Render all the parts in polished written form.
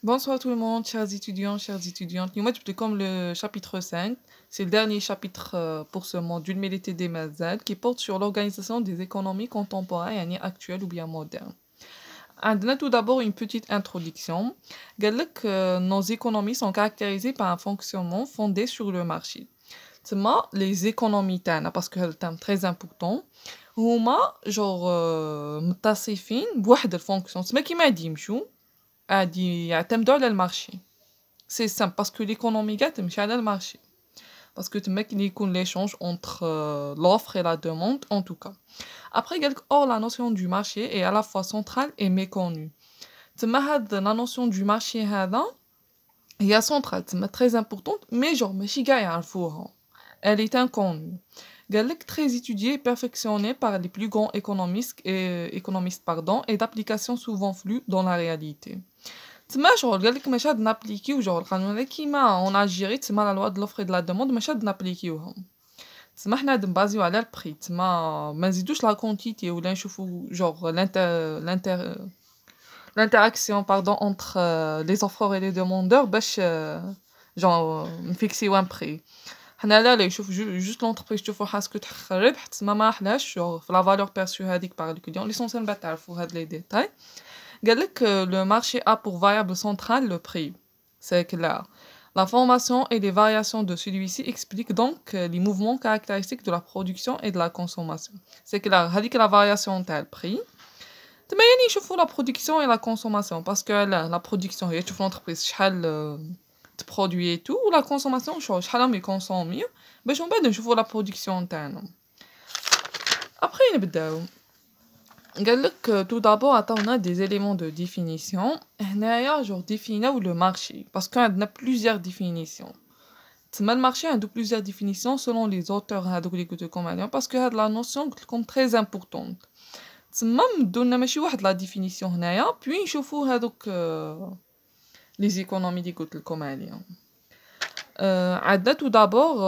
Bonsoir tout le monde, chers étudiants, chères étudiantes. Nous sommes comme le chapitre 5. C'est le dernier chapitre pour ce module Milité des Mazad qui porte sur l'organisation des économies contemporaines et actuelles ou bien modernes. On a tout d'abord une petite introduction. قال لك, nos économies sont caractérisées par un fonctionnement fondé sur le marché. تما les économies تاعنا parce que c'est un terme très important هما genre متصفين بواحد الفونكسيون تما كيما غادي يمشوا غادي يعتمدوا على المارشي. C'est simple parce que l'économie تمشي على المارشي. Parce que تما كاين يكون l'échange entre l'offre et la demande en tout cas. Après or la notion du marché est à la fois centrale et méconnue. تما هاد la notion du marché هذا هي centrale تما très importante mais genre ماشي كاع يعرفوها. Elle est inconnue. قال لك très étudiée et perfectionnée par les plus grands économistes et d'applications souvent floues dans la réalité. تما شغل قال لك ماشي هاد نابليكيو جوغ القانون هذا كيما اون الجيري تما لا لوا دو لوفر دو لا دوموند ماشي هاد نابليكيوهم. تما حنا هاد نبازيو على البري تما ما نزيدوش لا كونتيتي ولا نشوفو جوغ l'interaction pardon entre les offreurs et les demandeurs باش genre نفيكسيو ان بري. حنا لا يشوف جوست لونتربريز تشوفو حاسكو تحقق الربح تما ما حلاش جوغ في لا فالور بيرسو هذيك باغ الكليون ليسونسيال با تعرفو هاد لي ديتاي. قال لك le marché a pour variable centrale le prix. C'est clair. La formation et les variations de celui-ci expliquent donc les mouvements caractéristiques de la production et de la consommation. C'est clair. هذيك la variation تاع البري تما يعني يشوفوا la production et la consommation parce que la production هي تشوف l'entreprise شحال تبرودوي et tout ou la consommation شحال راهم يكونسوميو باش من بعد نشوفوا la production تاعنا. Après نبداو. قال لك tout d'abord عطاونا des éléments de définition. هنايا genre définir le marché parce qu'on a plusieurs définitions. تما المارشي عنده plusieurs définitions selon les auteurs هادوك اللي قلت لكم عليهم parce que هاد la notion قلت لكم très importante. تما مدولنا ماشي واحد la définition هنايا puis نشوفو هادوك les économies اللي قلت لكم عليهم. عندنا tout d'abord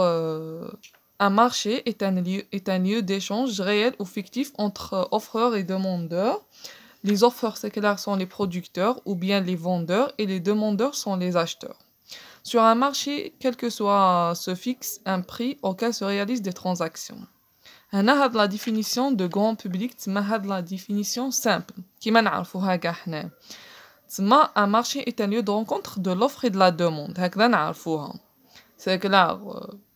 un marché est un lieu d'échange réel ou fictif entre offreurs et demandeurs. Les offreurs, c'est clair, sont les producteurs ou bien les vendeurs et les demandeurs sont les acheteurs. Sur un marché, quel que soit se fixe un prix auquel se réalisent des transactions. هنا هاد la définition de grand public تما هاد la définition simple كيما نعرفوها كاع حنا. تما un marché est un lieu de rencontre de l'offre et de la demande هكذا نعرفوها. C'est clair,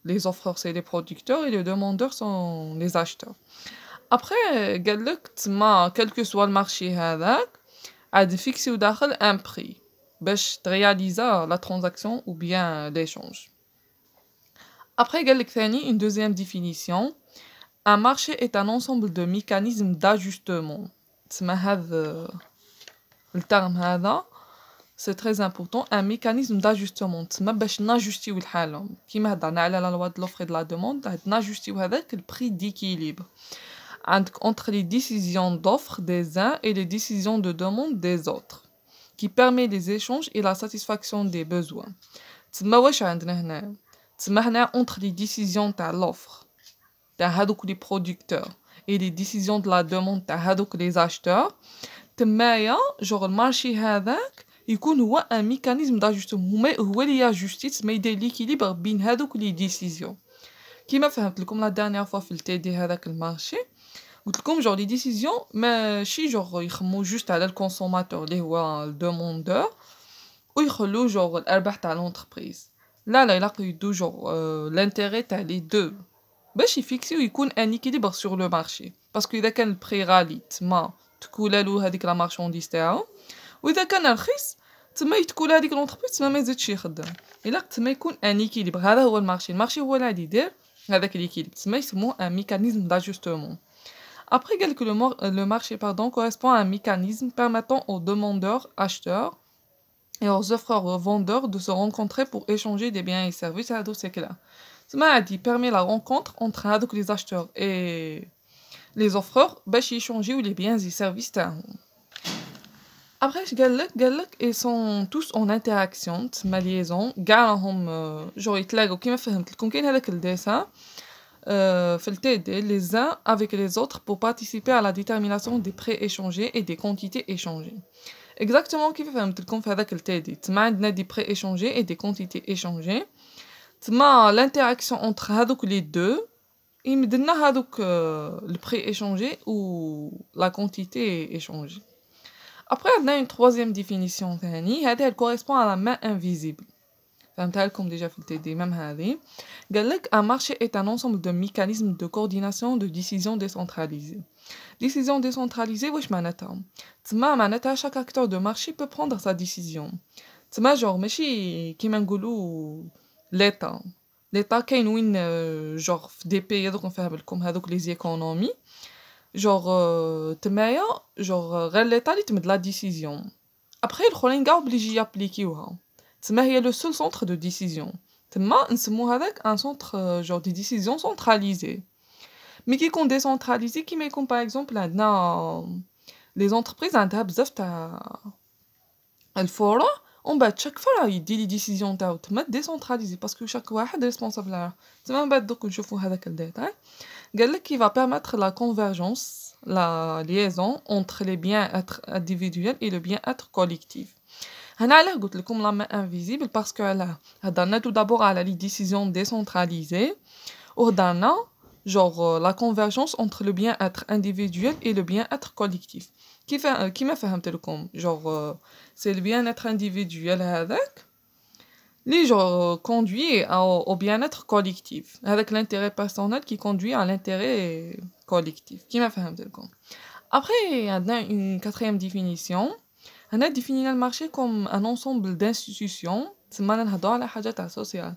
les offreurs c'est les producteurs et les demandeurs sont les acheteurs. Après قال لك تما quel que soit le marché هذاك عاد فيكسيو داخل un prix باش ترياليزا la transaction ou bien l'échange. Après قال لك ثاني une deuxième définition. Un marché est un ensemble de mécanismes d'ajustement. تما هذا الترم هذا c'est très important un mécanisme d'ajustement تما باش ناجوستيو الحالة كيما هضرنا على لا لوا دو لوفر دو لا دوموند ناجوستيو هذاك البري ديكيليبر عندك entre les décisions d'offre des uns et les décisions de demande des autres qui permet les échanges et la satisfaction des besoins. تما واش عندنا هنا تما هنا entre les décisions تاع l'offre تاع هادوك les producteurs et les décisions de la demande تاع هادوك les acheteurs تمايا جوغ المارشي هذاك يكون هو ان ميكانيزم داجوستمون هو اللي ياجوستي تما يدير ليكيليبر بين هادوك لي ديسيزيون كيما فهمت لكم لا دانيير فوا في التي دي هذاك المارشي قلت لكم جوغ لي ديسيزيون ماشي جوغ يخمو جوست على الكونسوماتور اللي هو الدوموندور ويخلو جوغ الارباح تاع لونتربريز لا يلاقيو يدو جوغ لانتيري تاع لي دو باش يفيكسيو يكون ان ايكيليبر سور لو مارشي باسكو اذا كان البري غالي تما تكولالو هذيك لا مارشانديز تاعو واذا كان رخيص تما يتكول هذيك لونتربريز تما ما يزيدش يخدم الا تما يكون ان ايكيليبر هذا هو المارشي هو اللي غادي يدير هذاك ليكيليبر تما يسموه ان ميكانيزم داجوستمون. Après que le marché correspond à un mécanisme permettant aux demandeurs acheteurs et aux offreurs vendeurs de se rencontrer pour échanger des biens et services هادو c'est clair. تما غادي permet la rencontre entre هادوك les acheteurs et les offreurs باش يشونجيو les biens et services تاعهم. Après قال لك ils sont tous en interaction تما liaison كاع راهم جور يتلاقاو كيما فهمت لكم كاين هذاك الديسان في التي les uns avec les autres pour participer à la détermination des prix échangés et des quantités échangées. exactement كيف فهمت لكم في هذاك التالي تما عندنا دي بري échangés et des quantités échangées تما l'interaction entre هذوك les deux يمدلنا هذوك le prix échangé ou la quantité échangée. Après on a une troisième définition ثاني هذه elle correspond à la main invisible. فهمتها لكم déjà في التالي même هذه قال لك un marché est un ensemble de mécanismes de coordination de décision décentralisée. Décision décentralisée واش معناتها تما معناتها chaque acteur de marché peut prendre sa décision. تما genre ماشي كيما نقولوا l'état كاين وين genre في دي بي هذوك نفهم لكم هذوك لي زيكونومي genre تمايا genre غير l'état اللي تمد لا ديسيزيون ابري الاخرين كاع اوبليجي يابليكيوها تما هي لو سول سونتر دو ديسيزيون تما نسمو هذاك ان سونتر genre دي ديسيزيون سونتراليزي مي كي يكون ديسونتراليزي كيما يكون باغ اكزومبل عندنا لي زونتربريز عندها بزاف تاع الفورة ومن بعد شاك فرع يدي لي ديسيزيون تاعو تما ديسونتراليزي باسكو شاك واحد ريسبونسابل على تما من بعد دوك نشوفو هذاك الديتاي قال لك كي va permettre la convergence la liaison entre les bien-être individuels et le bien-être collectif. هنا علاه قلت لكم لا main invisible باسكو علاه هضرنا tout d'abord على لي ديسيزيون ديسونتراليزي وهضرنا genre la convergence entre le bien-être individuel et le bien-être collectif. كيما فهمت لكم genre c'est le bien-être individuel هذاك اللي genre conduit au bien-être collectif. هذاك l'intérêt personnel qui conduit à l'intérêt collectif. كيما فهمت لكم. Après عندنا une quatrième définition. هنا définir le marché comme un ensemble d'institutions. تسمى نهضروا على حاجة تاع social.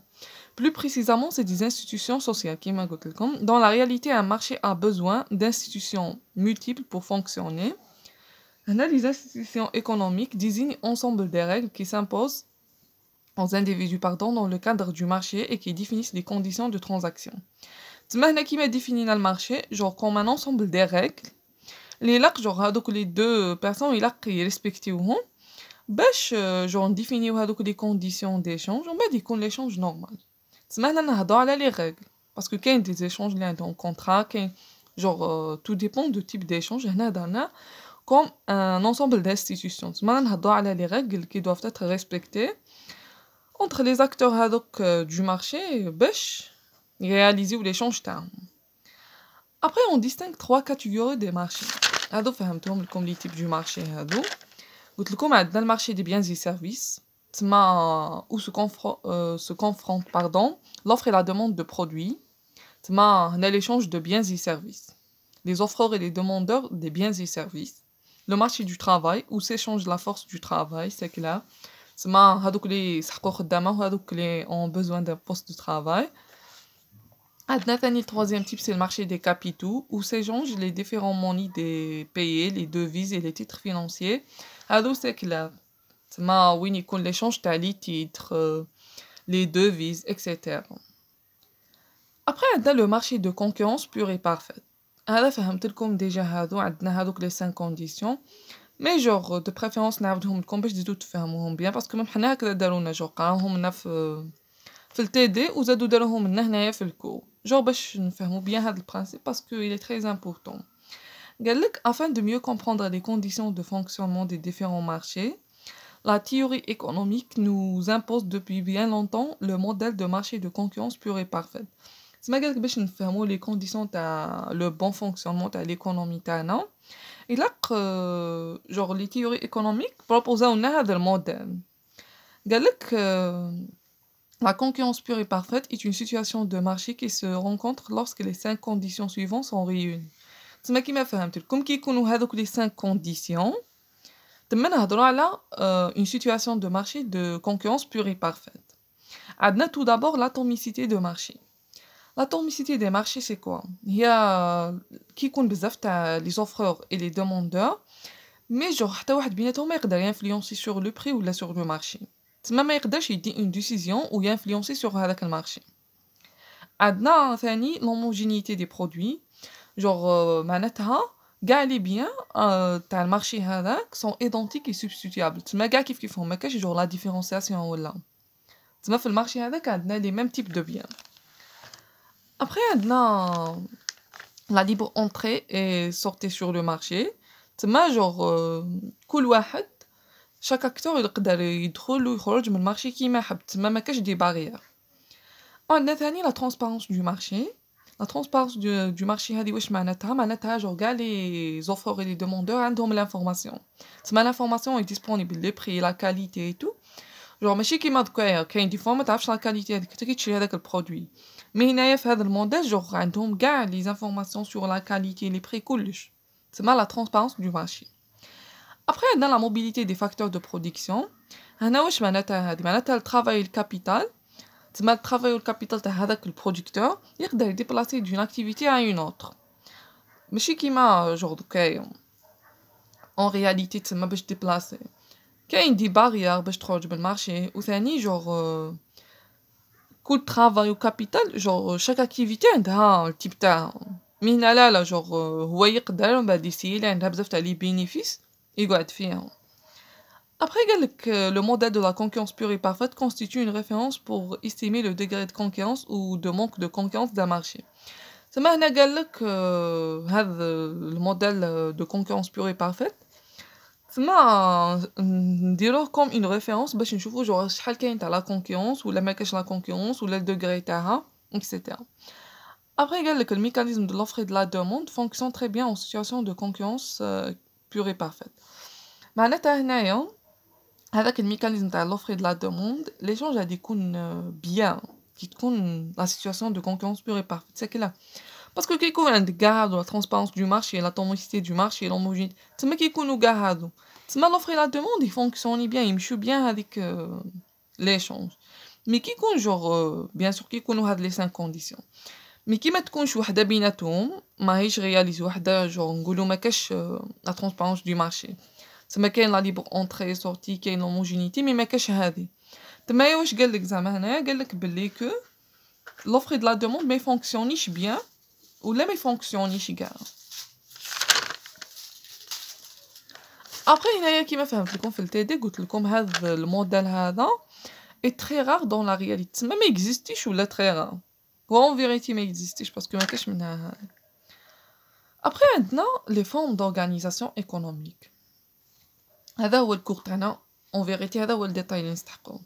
Plus précisément, c'est des institutions sociales كيما قلت لكم. Dans la réalité, un marché a besoin d'institutions multiples pour fonctionner. Les institutions économiques désignent ensemble des règles qui s'imposent aux individus dans le cadre du marché et qui définissent les conditions de transaction. تما هنا كيما définir le marché genre comme un ensemble des règles اللي لاق genre هادوك les deux personnes يلاق يريسبكتيوهم باش genre نديفينيو هادوك les conditions d'échange ومن بعد يكون l'échange normal. تما هنا نهضروا على les règles parce que كاين des échanges اللي عندهم contrat كاين genre tout dépend du type d'échange. هنا هضرنا comme un ensemble d'institutions. تما نهضروا على les règles qui doivent être respectées entre les acteurs هذوك du marché باش يرياليزيو l'échange تاعهم. Après on distingue trois catégories des marchés. هادو فهمتهم لكم les types du marché هادو. قلت لكم عندنا le marché des biens et services تما où se confrontent l'offre et la demande de produits. تما هنا l'échange de biens et services. Les offreurs et les demandeurs des biens et services. Le marché du travail où s'échange la force du travail, c'est clair. تما هادوك اللي يسحقوا خدامه وهادوك اللي ont besoin d'un poste de travail. عندنا ثاني troisième type c'est le marché des capitaux où s'échangent les différents monnaies des pays, les devises et les titres financiers. هادو c'est clair. تما وين يكون l'échange تاع les titres, les devises, etc. Après عندنا le marché de concurrence pure et parfaite. هذا فهمت لكم ديجا هادو عندنا هادوك les 5 conditions. مي جوغ دو بريفيرونس نعاودهم لكم باش تزيدو تفهموهم بيان باسكو ميم حنا هكذا دارونا جوغ قراوهم لنا في التي دي وزادو داروهم لنا هنايا في الكو جوغ باش نفهمو بيان هاد البرانسيب باسكو il est très important. قال لك afin de mieux comprendre les conditions de fonctionnement des différents marchés, la théorie économique nous impose depuis bien longtemps le modèle de marché de concurrence pure et parfaite. تسمى قال لك باش نفهمو les conditions تاع le bon fonctionnement تاع l'économie تاعنا يلاق genre les théories économiques proposaو لنا هذا الموديل. قال لك la concurrence pure et parfaite est une situation de marché qui se rencontre lorsque les 5 conditions suivantes sont réunies. تسمى كيما فهمت لكم كي يكونوا هذوك les 5 conditions تما نهضروا على une situation de marché de concurrence pure et parfaite. عندنا tout d'abord l'atomicité de marché. L'atomicité des marchés c'est quoi? هي كي يكون بزاف تاع les offreurs et les demandeurs mais genre حتى واحد بيناتهم ما يقدر ينفلونسي sur le prix ولا sur le marché. تما ما يقدرش يدي une décision ou ينفلونسي sur هذاك المارشي. عندنا ثاني l'homogénéité des produits genre معناتها كاع لي بيان تاع المارشي هذاك sont identiques et substituables. تما كاع كيفهم ما كاش genre la différenciation ولا تما في المارشي هذاك عندنا les mêmes types de biens. Après عندنا la libre entrée et sortie sur le marché. تما genre كل واحد chaque acteur يقدر يدخل ويخرج من المارشي كيما يحب تما ما كاش دي بارير. عندنا ثاني la transparence du marché. La transparence du marché هذه واش معناتها؟ معناتها genre كاع les offreurs et les demandeurs عندهم l'information. تسمى l'information est disponible les prix, la qualité et tout. genre ماشي كيما دوكا كاين دي فوا ما تعرفش لا كاليتي هذيك حتى كي تشري هذاك البرودوي. مي هنايا في هذا الموديل genre عندهم كاع les informations sur la qualité, les prix كلش. تسمى la transparence du marché. Après عندنا la mobilité des facteurs de production. هنا واش معناتها هذه؟ معناتها الترافاي الكابيتال. تسمى الترافاي والكابيتال تاع هذاك البرودكتور يقدر يديبلاسي دون اكتيفيتي à une autre. ماشي كيما genre دوكا en réalité تسمى باش ديبلاسي كاين دي بارير باش تخرج بالمارشي. وثاني genre كل ترافاي وكابيتال genre chaque اكتيفيتي عندها التيب تاعها. مي هنا لا genre هو يقدر من بعد يسيل عندها بزاف تاع لي بينيفيس يقعد فيها. Après, le modèle de la concurrence pure et parfaite constitue une référence pour estimer le degré de concurrence ou de manque de concurrence d'un marché. C'est le modèle de concurrence pure et parfaite. نديروه comme une référence باش نشوفوا genre شحال كاين تاع la concurrence ولا ما كاش la concurrence ولا le degré تاعها etc. Après, le mécanisme de l'offre et de la demande fonctionne très bien en situation de concurrence pure et parfaite. معناتها هنايا هذاك الميكانيزم تاع l'offre et de la demande l'échange غادي يكون bien كي تكون la situation de concurrence pure et parfaite. c'est كلا باسكو كي يكون عندك كاع هادو la transparence du marché, la tonicité du marché, l'homogénéité تما كيكونوا كاع هادو تما l'offre et la demande يفونكسيوني bien يمشيو bien هذيك l'échange. مي كي يكون genre bien sûr كي يكونوا هاد les 5 conditions مي كي ما تكونش وحده بيناتهم ماهيش رياليزي وحده genre نقولوا ما كاش la transparence du marché. تما كاين لا ليبر اونطري سورتي كاين لوموجينيتي مي ما كاش هذه. تما واش قالك زعما هنايا قالك بلي كو لوفر دو لا دوموند ما يفونكسيونيش بيان ولا ما يفونكسيونيش كاع. ابري هنايا كيما فهمت لكم في التيدي قلت لكم هذا الموديل هذا اي تري رار دون لا رياليتي. تما ما اكزيستيش ولا تري رار هو اون فيريتي ما اكزيستيش باسكو ما كاش منها هذا. ابري عندنا لي فورم دورغانيزاسيون ايكونوميك. هذا هو الكور تاعنا en vérité هذا هو الديتاي اللي نستحقوه.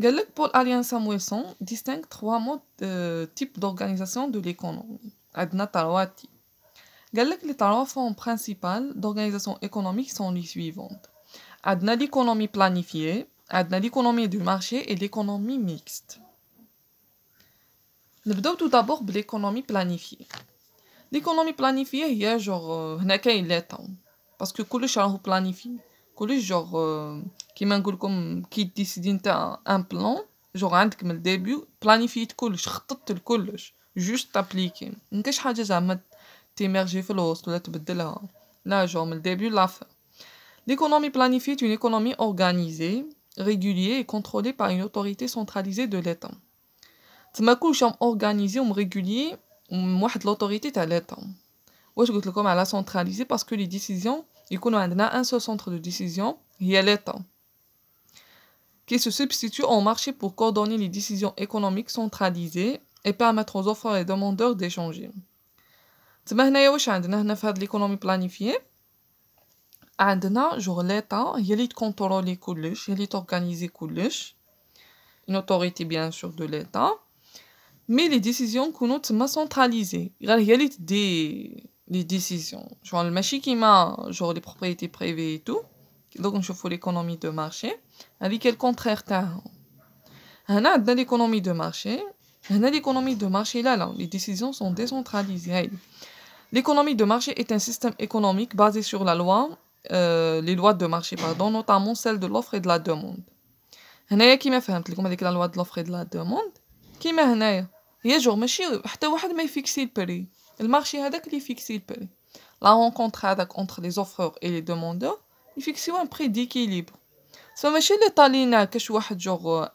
قالك Paul Allian Samuelson distingue 3 types d'organisation de l'économie. عندنا 3 types. قالك les 3 formes principales d'organisation économique sont les suivantes. عندنا l'économie planifiée, عندنا l'économie du marché et l'économie mixte. نبداو tout d'abord بالéconomie planifiée. L'économie planifiée هي genre هنا كاين l'état parce que كلش راهو planifié. كلش جوغ كيما نقولكم كي ديسيدي نتا ان بلان جوغ عندك من الديبيو بلانيفيت كلش خططت لكلش جوست تابليكي مكاش حاجه زعما تيميرجي في الوسط ولا تبدلها لا جوغ من الديبيو لا fin. L'économie planifiée est une économie organisée, régulière et contrôlée par une autorité centralisée de l'État. تما كلش organisé ومريغولي وواحد l'autorité تاع l'État. واش قلت لكم على centralisé parce que les décisions يكونوا عندنا un seul centre de décision هي l'État qui se substitue au marché pour coordonner les décisions économiques centralisées et permettre aux offreurs et demandeurs d'échanger. تما هنايا واش عندنا هنا في هاد l'économie planifiée عندنا genre l'État هي اللي تكونترولي كلش هي اللي تورغانيزي كلش une autorité bien sûr de l'État mais les décisions كونوا تما centralisées غير هي اللي تدي les décisions genre ماشي كيما genre les propriétés privées et tout donc نشوفوا l'économie de marché هذيك الكونترير تاعها. هنا عندنا l'économie de marché هنا l'économie de marché là les décisions sont décentralisées. L'économie de marché est un système économique basé sur la loi les lois de marché pardon notamment celle de l'offre et de la demande. هنايا كيما فهمت لكم هذيك la loi de l'offre et de la demande كيما هنايا هي جو ماشي حتى واحد ما يفيكسي البري المارشي هذاك اللي يفيكسي البري. La rencontre هذاك entre les offreurs et les demandeurs يفيكسيو un prix d'équilibre. سو ماشي اللي طالينا كاش واحد جوغ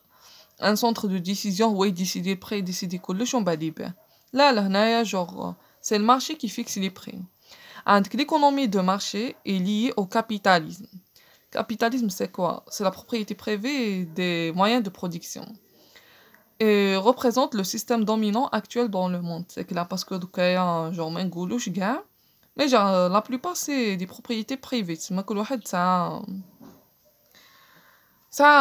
ان سونتر دو ديسيزيون هو يديسيدي البري يديسيدي كلش ومن بعد يبيع. لا هنايا جوغ سي المارشي كي فيكسي لي بري. عندك l'économie de marché est liée au capitalisme. Capitalisme c'est quoi? C'est la propriété privée des moyens de production et représente le système dominant actuel dans le monde. C'est que là parce que genre ما نقولوش كاع mais genre la plupart c'est des propriétés privées. تسمى كل واحد تاع Ça,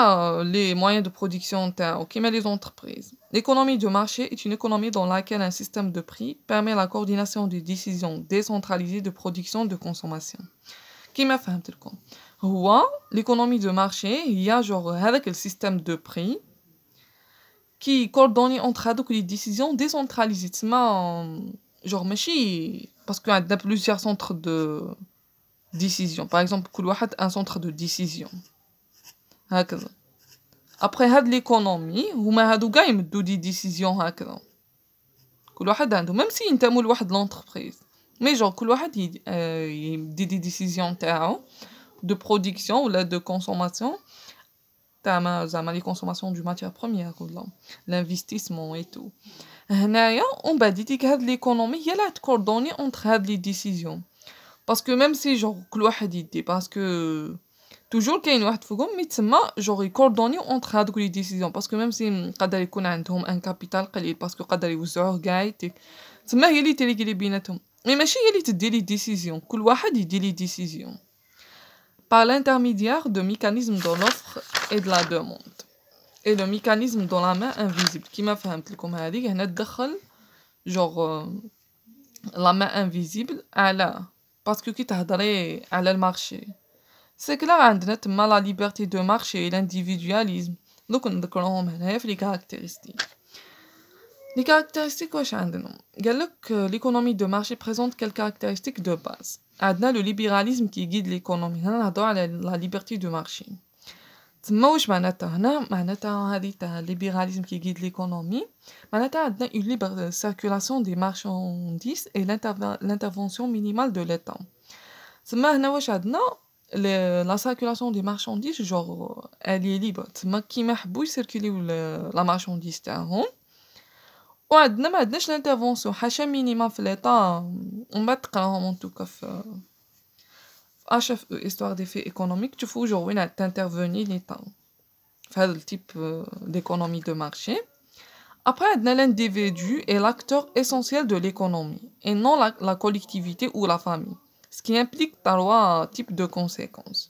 les moyens de production qui met les entreprises. L'économie de marché est une économie dans laquelle un système de prix permet la coordination des décisions décentralisées de production et de consommation. كيما فهمت لكم هو l'économie de marché هي genre هذاك السيستم de prix qui coordonne entre هذوك les décisions décentralisées تسمى genre ماشي parce que عندنا plusieurs centres de décision par exemple كل واحد un centre de décision هكذا après هاد l'économie هما هادو كاع يمدو دي ديسيزيون هكذا كل واحد عنده même si ينتموا لواحد لونتربريز مي جون كل واحد يدي دي ديسيزيون تاعو de production ولا de consommation تاع زعما les consommations du matière première ولا l'investissement et tout هنايا ومن بعد ديك هاد l'économie هي اللي تكوردوني entre هاد les décisions parce que même si genre كل واحد يدي parce que toujours كاين واحد فوقهم مي تسمى جوغ يكوردونيو اونتر هادوك لي ديسيزيون باسكو ميم سي قدر يكون عندهم ان كابيتال قليل باسكو قدر يوزعوه كاع تسمى هي اللي تريكلي بيناتهم مي ماشي هي اللي تدي لي ديسيزيون كل واحد يدي لي ديسيزيون par l'intermédiaire de mécanismes de l'offre et de la demande et le mécanisme dans la main invisible كيما فهمت لكم هذيك هنا تدخل جوغ la main invisible على باسكو كي تهضري على المارشي C'est clair عندنا تما la liberté de marché et l'individualisme دوك نذكرهم هنايا في les caractéristiques. Les caractéristiques واش عندنا قالك l'économie de marché présente quelques caractéristiques de base. عندنا le libéralisme qui guide l'économie هنا نهضروا على la liberté de marché. تما واش معناتها هنا معناتها هذه تاع libéralisme qui guide l'économie معناتها عندنا une libre circulation des marchandises et l'intervention minimale de l'État. تما هنا واش عندنا la circulation des marchandises genre elle est libre تما كيما يحبوا يسيركوليو la marchandise تاعهم وعندنا ما عندناش l'intervention حاشا مينيمال في ليطا وما تقراهم en tout cas في HFE histoire des faits économiques تشوفوا genre وين تانترفوني ليطا في هذا التيب d'économie de marché. Après عندنا l'individu est l'acteur essentiel de l'économie et non la collectivité ou la famille. Ce qui implique trois types de conséquences.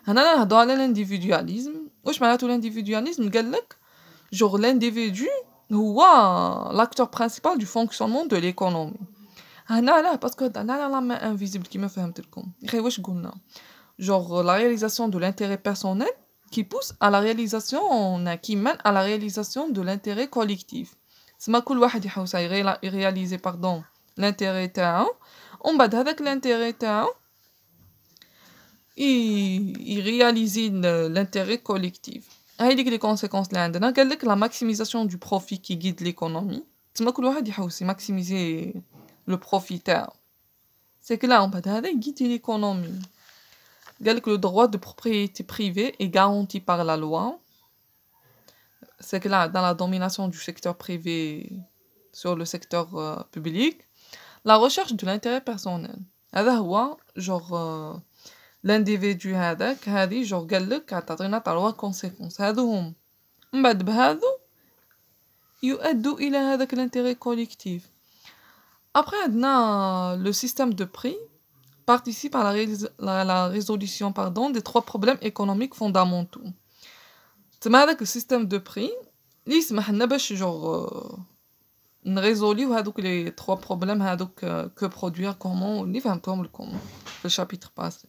هنا نهضروا على l'individualisme. واش معناتو l'individualisme قالك genre l'individu هو l'acteur principal du fonctionnement de l'économie. هنا علاه باسكو هضرنا على la main invisible كيما فهمت لكم. غير واش قلنا genre la réalisation de l'intérêt personnel qui pousse à la réalisation qui mène à la réalisation de l'intérêt collectif. تسمى كل واحد يحوس réaliser pardon l'intérêt تاعو ومن بعد هذاك l'intérêt تاعو يرياليزي l'intérêt collectif. هاي ديك لي كونسيكونس اللي عندنا قالك la maximisation du profit qui guide l'économie تسمى كل واحد يحوس maximiser le profit تاعو c'est que là ومن بعد هذا يguide l'économie. قالك le droit de propriété privée est garanti par la loi. C'est que là dans la domination du secteur privé sur le secteur public. La recherche de l'intérêt personnel هذا هو genre l'individu هذاك هذه genre قالك تعطينا تروا conséquences هادو هم من بعد بهذو يؤدوا إلى هذاك l'intérêt collectif. Après عندنا le système de prix participe à la résolution des trois problèmes économiques fondamentaux. تما هذاك système de prix اللي يسمح لنا باش genre نريزوليو هادوك لي 3 بروبليم هادوك que produire comment اللي فهمتهم لكم في الشابيتر باسي.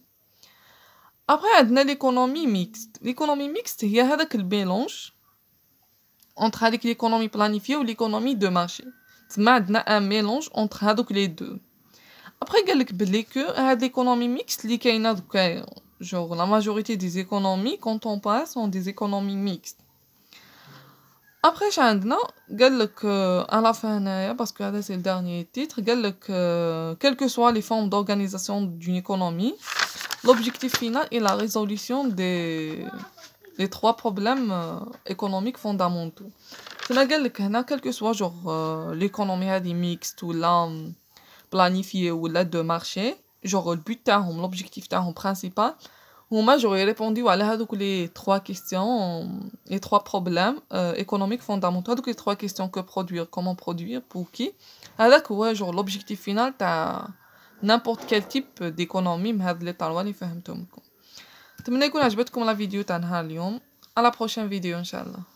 après عندنا l'économie mixte. l'économie mixte هي هذاك الميلونج entre هذيك l'économie planifiée و l'économie de marché. تما عندنا un mélange entre هادوك les deux. après قالك بلي que هاد l'économie mixte اللي كاينه دوكا genre la majorité des économies quand on passe sont des économies mixtes. Après عندنا قالك à la fin هنايا باسكو هذا c'est le dernier titre قالك quelles que soient les formes d'organisation d'une économie l'objectif final est la résolution des 3 problèmes économiques fondamentaux. تما قالك هنا quel que soit genre l'économie هذه mixte ولا planifiée ولا de marché genre le but تاعهم l'objectif تاعهم principal هما genre يريبونديو على هادوك لي 3 questions les 3 problèmes économiques fondamentaux. هادوك لي 3 questions que produire comment produire pour qui هذاك هو genre l'objectif final تاع n'importe quel type d'économie من هاد لي 3 اللي فهمتهم لكم. نتمنى يكون عجبتكم لا فيديو تاع نهار اليوم. à la prochaine vidéo إن شاء الله.